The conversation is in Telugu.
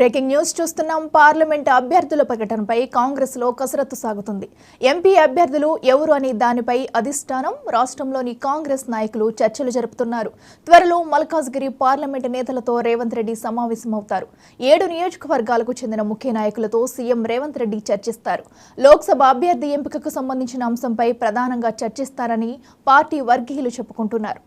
బ్రేకింగ్ న్యూస్ చూస్తున్నాం. పార్లమెంట్ అభ్యర్థుల ప్రకటనపై కాంగ్రెస్ లో కసరత్తు సాగుతుంది. ఎంపీ అభ్యర్థులు ఎవరు అనే దానిపై అధిష్టానం, రాష్ట్రంలోని కాంగ్రెస్ నాయకులు చర్చలు జరుపుతున్నారు. త్వరలో మల్కాజ్గిరి పార్లమెంట్ నేతలతో రేవంత్ రెడ్డి సమావేశమవుతారు. 7 నియోజకవర్గాలకు చెందిన ముఖ్య నాయకులతో సీఎం రేవంత్ రెడ్డి చర్చిస్తారు. లోక్సభ అభ్యర్థి ఎంపికకు సంబంధించిన అంశంపై ప్రధానంగా చర్చిస్తారని పార్టీ వర్గీయులు చెప్పుకుంటున్నారు.